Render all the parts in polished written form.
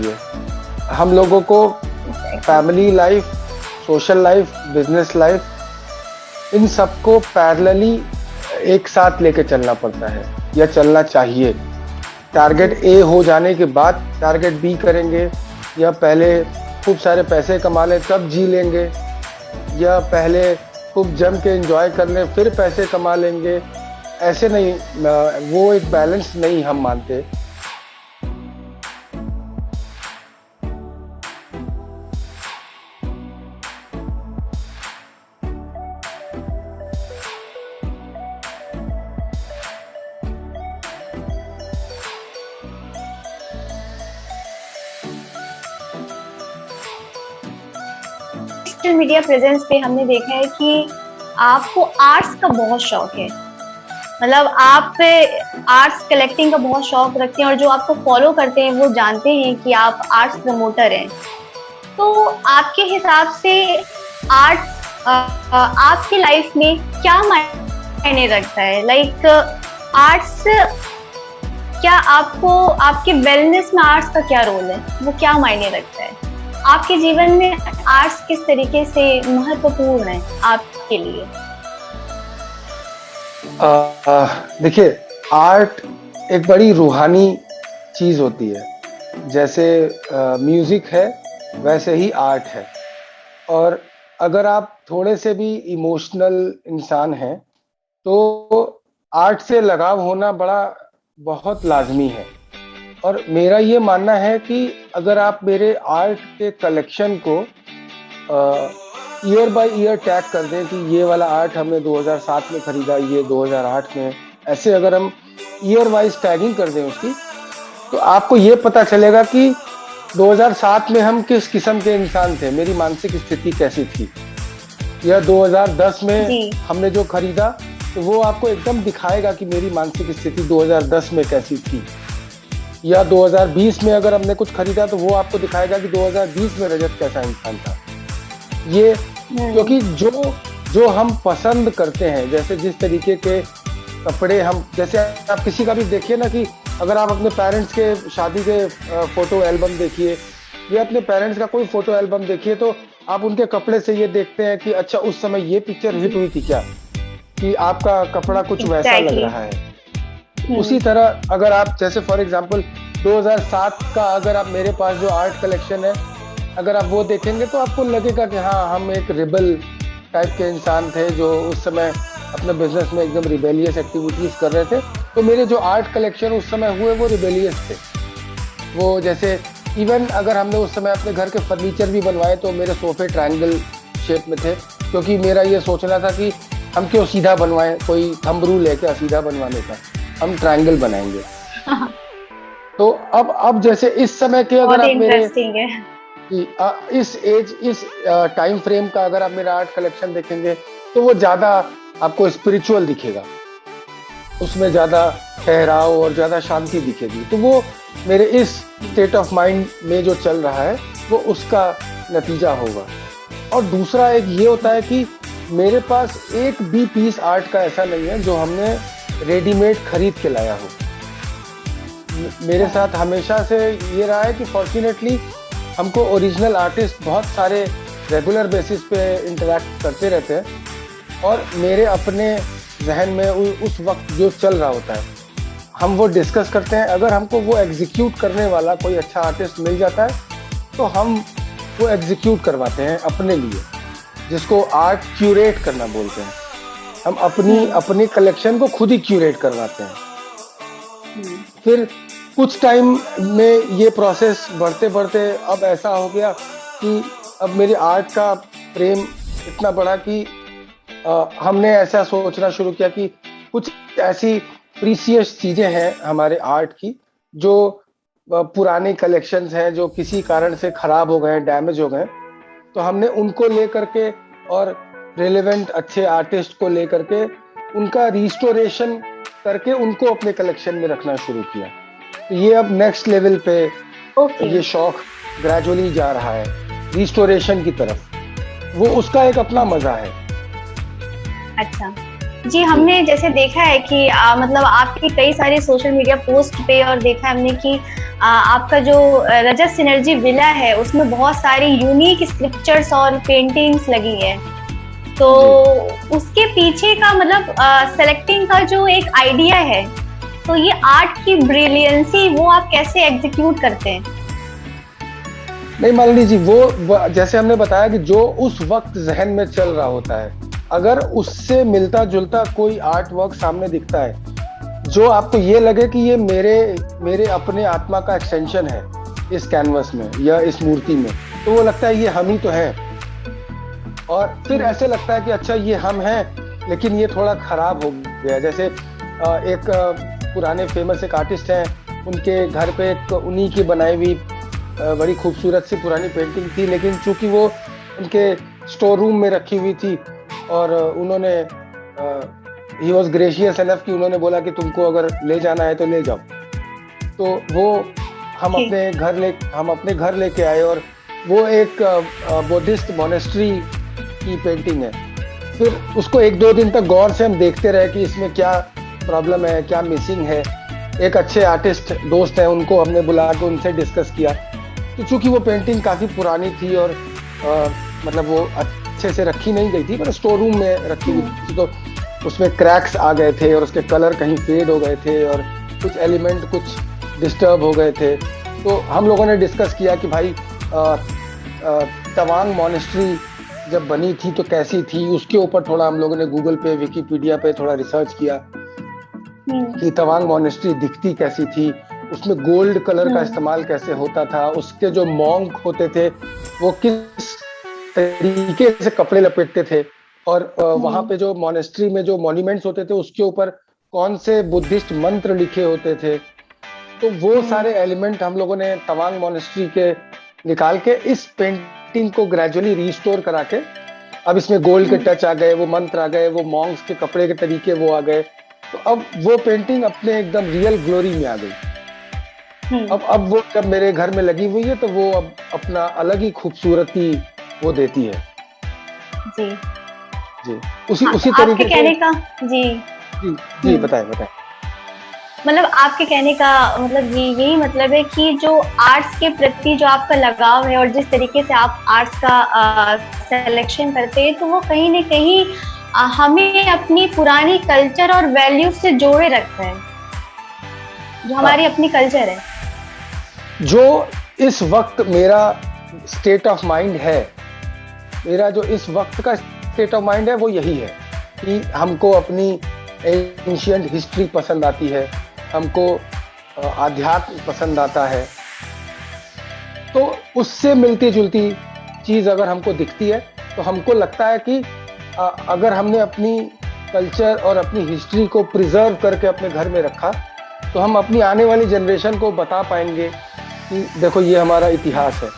चाहिए। हम लोगों को family life, social life, business life, इन सबको पैरेलली एक साथ लेके चलना पड़ता है या चलना चाहिए। टारगेट ए हो जाने के बाद टारगेट बी करेंगे, या पहले खूब सारे पैसे कमा लें तब जी लेंगे, या पहले खूब जम के एंजॉय कर लें फिर पैसे कमा लेंगे, ऐसे नहीं। वो एक बैलेंस नहीं हम मानते। सोशल मीडिया प्रेजेंस पे हमने देखा है कि आपको आर्ट्स का बहुत शौक है, मतलब आप आर्ट्स कलेक्टिंग का बहुत शौक रखते हैं और जो आपको फॉलो करते हैं वो जानते हैं कि आप आर्ट्स प्रमोटर हैं। तो आपके हिसाब से आर्ट्स आपकी लाइफ में क्या मायने रखता है? लाइक आर्ट्स क्या आपको, आपके वेलनेस में आर्ट्स का क्या रोल है, वो क्या मायने रखता है आपके जीवन में? आर्ट्स किस तरीके से महत्वपूर्ण है आपके लिए? देखिए, आर्ट एक बड़ी रूहानी चीज होती है। जैसे म्यूजिक है वैसे ही आर्ट है। और अगर आप थोड़े से भी इमोशनल इंसान हैं तो आर्ट से लगाव होना बहुत लाजमी है। और मेरा ये मानना है कि अगर आप मेरे आर्ट के कलेक्शन को ईयर बाय ईयर टैग कर दें कि ये वाला आर्ट हमने 2007 में खरीदा, ये 2008 में, ऐसे अगर हम ईयर वाइज टैगिंग कर दें उसकी, तो आपको ये पता चलेगा कि 2007 में हम किस किस्म के इंसान थे, मेरी मानसिक स्थिति कैसी थी। या 2010 में हमने जो खरीदा तो वो आपको एकदम दिखाएगा कि मेरी मानसिक स्थिति 2010 में कैसी थी। या 2020 में अगर हमने कुछ खरीदा तो वो आपको दिखाएगा कि 2020 में रजत कैसा इंसान था। ये क्योंकि जो हम पसंद करते हैं, जैसे जिस तरीके के कपड़े हम, जैसे आप किसी का भी देखिए ना, कि अगर आप अपने पेरेंट्स के शादी के फोटो एल्बम देखिए या अपने पेरेंट्स का कोई फोटो एल्बम देखिए, तो आप उनके कपड़े से ये देखते हैं कि अच्छा उस समय ये पिक्चर हिट हुई थी क्या, कि आपका कपड़ा कुछ वैसा लग रहा है। उसी तरह अगर आप, जैसे फॉर एग्जांपल 2007 का अगर आप मेरे पास जो आर्ट कलेक्शन है, अगर आप वो देखेंगे तो आपको लगेगा कि हाँ, हम एक रिबल टाइप के इंसान थे जो उस समय अपने बिजनेस में एकदम रिबेलियस एक्टिविटीज कर रहे थे। तो मेरे जो आर्ट कलेक्शन उस समय हुए वो रिबेलियस थे। वो जैसे इवन अगर हमने उस समय अपने घर के फर्नीचर भी बनवाए तो मेरे सोफे ट्रायंगल शेप में थे, क्योंकि मेरा ये सोचना था कि हम क्यों सीधा बनवाएं, कोई थंब रूल है क्या सीधा बनवाने का, हम ट्रायंगल बनाएंगे। तो अब जैसे इस समय के अगर आप मेरे इस टाइम फ्रेम का अगर आप मेरा आर्ट कलेक्शन देखेंगे तो वो ज्यादा आपको स्पिरिचुअल दिखेगा, उसमें ज्यादा ठहराव और ज्यादा शांति दिखेगी। तो वो मेरे इस स्टेट ऑफ माइंड में जो चल रहा है वो उसका नतीजा होगा। और दूसरा एक ये होता है कि मेरे पास एक भी पीस आर्ट का ऐसा नहीं है जो हमने रेडीमेड खरीद के लाया हो। मेरे साथ हमेशा से ये रहा है कि फॉर्चुनेटली हमको ओरिजिनल आर्टिस्ट बहुत सारे रेगुलर बेसिस पे इंटरेक्ट करते रहते हैं, और मेरे अपने जहन में उस वक्त जो चल रहा होता है हम वो डिस्कस करते हैं। अगर हमको वो एग्जीक्यूट करने वाला कोई अच्छा आर्टिस्ट मिल जाता है तो हम वो एग्जीक्यूट करवाते हैं अपने लिए, जिसको आर्ट क्यूरेट करना बोलते हैं। हम अपनी कलेक्शन को खुद ही क्यूरेट करवाते हैं। फिर कुछ टाइम में ये प्रोसेस बढ़ते बढ़ते अब ऐसा हो गया कि अब मेरे आर्ट का प्रेम इतना बढ़ा कि हमने ऐसा सोचना शुरू किया कि कुछ ऐसी प्रीसियस चीजें हैं हमारे आर्ट की जो पुराने कलेक्शंस हैं, जो किसी कारण से खराब हो गए, डैमेज हो गए, तो हमने उनको लेकर के और रेलेवेंट अच्छे आर्टिस्ट को लेकर के उनका रिस्टोरेशन करके उनको अपने कलेक्शन में रखना शुरू किया। तो ये अब नेक्स्ट लेवल पे ये शौक ग्रेजुअली जा रहा है रिस्टोरेशन की तरफ। वो उसका एक अपना मजा है। अच्छा, जी, हमने जैसे देखा है कि मतलब आपकी कई सारी सोशल मीडिया पोस्ट पे और देखा है हमने कि आपका जो रजत सिनर्जी विला है, उसमें बहुत सारी यूनिक स्क्रिप्चर्स और पेंटिंग्स लगी हैं। तो उसके पीछे का मतलब सेलेक्टिंग का जो एक आइडिया है, तो ये आर्ट की ब्रिलियंसी वो आप कैसे एग्जीक्यूट करते हैं? नहीं मालिनी जी, वो जैसे हमने बताया कि जो उस वक्त जहन में चल रहा होता है, अगर उससे मिलता जुलता कोई आर्ट वर्क सामने दिखता है जो आपको ये लगे कि ये मेरे अपने आत्मा का एक्सटेंशन है इस कैनवस में या इस मूर्ति में, तो वो लगता है ये हम ही तो हैं। और फिर ऐसे लगता है कि अच्छा ये हम हैं, लेकिन ये थोड़ा खराब हो गया। जैसे एक पुराने फेमस एक आर्टिस्ट हैं, उनके घर पे एक उन्हीं की बनाई हुई बड़ी खूबसूरत सी पुरानी पेंटिंग थी, लेकिन चूंकि वो उनके स्टोर रूम में रखी हुई थी और उन्होंने ही वॉज ग्रेशियस एनफ कि उन्होंने बोला कि तुमको अगर ले जाना है तो ले जाओ। तो वो हम अपने घर लेके आए और वो एक बुद्धिस्ट मोनेस्ट्री की पेंटिंग है। फिर उसको 1-2 दिन तक गौर से हम देखते रहे कि इसमें क्या प्रॉब्लम है, क्या मिसिंग है। एक अच्छे आर्टिस्ट दोस्त हैं, उनको हमने बुला के उनसे डिस्कस किया। तो चूंकि वो पेंटिंग काफ़ी पुरानी थी और मतलब वो अच्छे से रखी नहीं गई थी, पर स्टोर रूम में रखी हुई थी, तो उसमें क्रैक्स आ गए थे और उसके कलर कहीं फेड हो गए थे और कुछ एलिमेंट कुछ डिस्टर्ब हो गए थे। तो हम लोगों ने डिस्कस किया कि भाई तवांग मॉनेस्ट्री जब बनी थी तो कैसी थी, उसके ऊपर थोड़ा हम लोगों ने गूगल पे, विकिपीडिया पे थोड़ा रिसर्च किया कि तवांग मॉनेस्ट्री दिखती कैसी थी, उसमें गोल्ड कलर का इस्तेमाल कैसे होता था, उसके जो मॉन्क होते थे वो किस तरीके से कपड़े लपेटते थे, और वहां पे जो मॉनेस्ट्री में जो मॉन्यूमेंट्स होते थे उसके ऊपर कौन से बुद्धिस्ट मंत्र लिखे होते थे। तो वो सारे एलिमेंट हम लोगों ने तवांग मॉनेस्ट्री के निकाल के इस पेंटिंग को ग्रेजुअली रिस्टोर करा के, अब इसमें गोल्ड के टच आ गए, वो मंत्र आ गए, वो मॉन्क्स के कपड़े के तरीके वो आ गए। तो अब वो पेंटिंग अपने एकदम रियल ग्लोरी में आ गई। अब वो जब मेरे घर में लगी हुई है तो वो अब अपना अलग ही खूबसूरती वो देती है। जी जी, उसी तरीके आपके कहने का जी बताएं। मतलब आपके कहने का मतलब यही मतलब है कि जो आर्ट्स के प्रति जो आपका लगाव है और जिस तरीके से आप आर्ट्स का सिलेक्शन करते हैं, तो वो कहीं न कहीं हमें अपनी पुरानी कल्चर और वैल्यूज से जोड़े रखता है, जो हमारी अपनी कल्चर है। जो इस वक्त मेरा स्टेट ऑफ माइंड है, मेरा जो इस वक्त का स्टेट ऑफ माइंड है वो यही है कि हमको अपनी एंशिएंट हिस्ट्री पसंद आती है, हमको आध्यात्म पसंद आता है। तो उससे मिलती जुलती चीज अगर हमको दिखती है तो हमको लगता है कि अगर हमने अपनी कल्चर और अपनी हिस्ट्री को प्रिजर्व करके अपने घर में रखा तो हम अपनी आने वाली जनरेशन को बता पाएंगे कि देखो ये हमारा इतिहास है।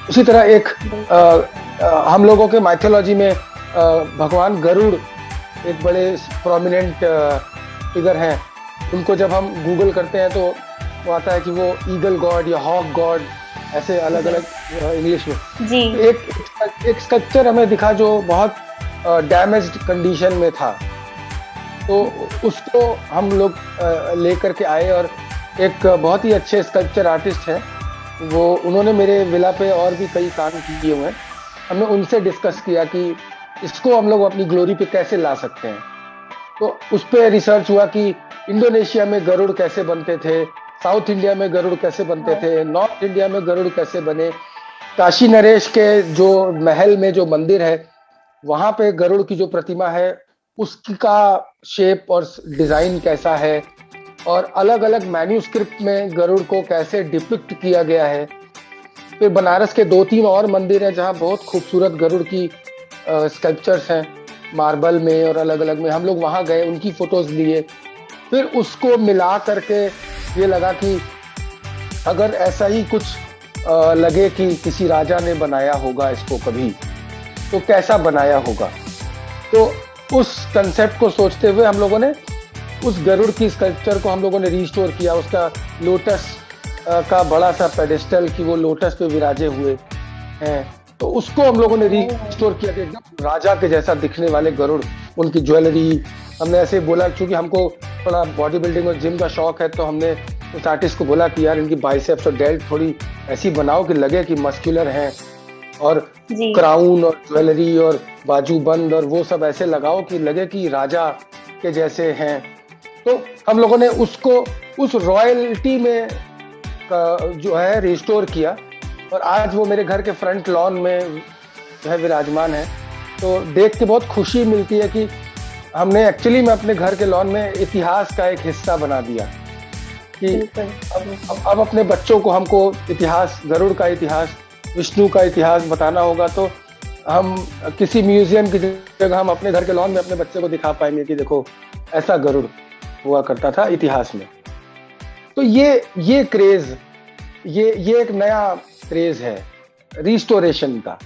उसी तरह एक हम लोगों के माइथोलॉजी में भगवान गरुड़ एक बड़े प्रोमिनेंट फिगर हैं। उनको जब हम गूगल करते हैं तो वो आता है कि वो ईगल गॉड या हॉक गॉड, ऐसे अलग अलग इंग्लिश में जी। एक स्कल्पचर हमें दिखा जो बहुत डैमेज्ड कंडीशन में था, तो उसको हम लोग लेकर के आए और एक बहुत ही अच्छे स्कल्पचर आर्टिस्ट हैं वो, उन्होंने मेरे विला पे और भी कई काम किए हुए हैं। हमने उनसे डिस्कस किया कि इसको हम लोग अपनी ग्लोरी पे कैसे ला सकते हैं। तो उस पर रिसर्च हुआ कि इंडोनेशिया में गरुड़ कैसे बनते थे, साउथ इंडिया में गरुड़ कैसे बनते थे, नॉर्थ इंडिया में गरुड़ कैसे बने, काशी नरेश के जो महल में जो मंदिर है वहां पे गरुड़ की जो प्रतिमा है उसका शेप और डिजाइन कैसा है, और अलग अलग मैन्यूस्क्रिप्ट में गरुड़ को कैसे डिपिक्ट किया गया है। फिर बनारस के 2-3 और मंदिर हैं जहाँ बहुत खूबसूरत गरुड़ की स्कल्पचर्स हैं मार्बल में और अलग अलग में। हम लोग वहाँ गए, उनकी फोटोज लिए, फिर उसको मिला करके ये लगा कि अगर ऐसा ही कुछ लगे कि किसी राजा ने बनाया होगा इसको कभी, तो कैसा बनाया होगा। तो उस कंसेप्ट को सोचते हुए हम लोगों ने उस गरुड़ की स्कल्पचर को हम लोगों ने रिस्टोर किया। उसका लोटस का बड़ा सा पेडेस्टल कि वो लोटस पे विराजे हुए हैं, तो उसको हम लोगों ने रिस्टोर किया कि एकदम राजा के जैसा दिखने वाले गरुड़, उनकी ज्वेलरी, हमने ऐसे बोला, क्योंकि हमको थोड़ा बॉडी बिल्डिंग और जिम का शौक है, तो हमने उस आर्टिस्ट को बोला कि यार इनकी बाइसेप्स और डेल्ट थोड़ी ऐसी बनाओ कि लगे कि मस्कुलर हैं, और जी क्राउन और ज्वेलरी और बाजूबंद और वो सब ऐसे लगाओ कि लगे कि राजा के जैसे हैं। तो हम लोगों ने उसको उस रॉयल्टी में जो है रिस्टोर किया, और आज वो मेरे घर के फ्रंट लॉन में जो है विराजमान है। तो देख के बहुत खुशी मिलती है कि हमने एक्चुअली में अपने घर के लॉन में इतिहास का एक हिस्सा बना दिया, कि बिल्कुल अब अपने बच्चों को हमको इतिहास, गरुड़ का इतिहास, विष्णु का इतिहास बताना होगा, तो हम किसी म्यूजियम की जगह हम अपने घर के लॉन में अपने बच्चे को दिखा पाएंगे कि देखो ऐसा गरुड़ हुआ करता था इतिहास में। तो ये क्रेज, ये एक नया क्रेज है रिस्टोरेशन का।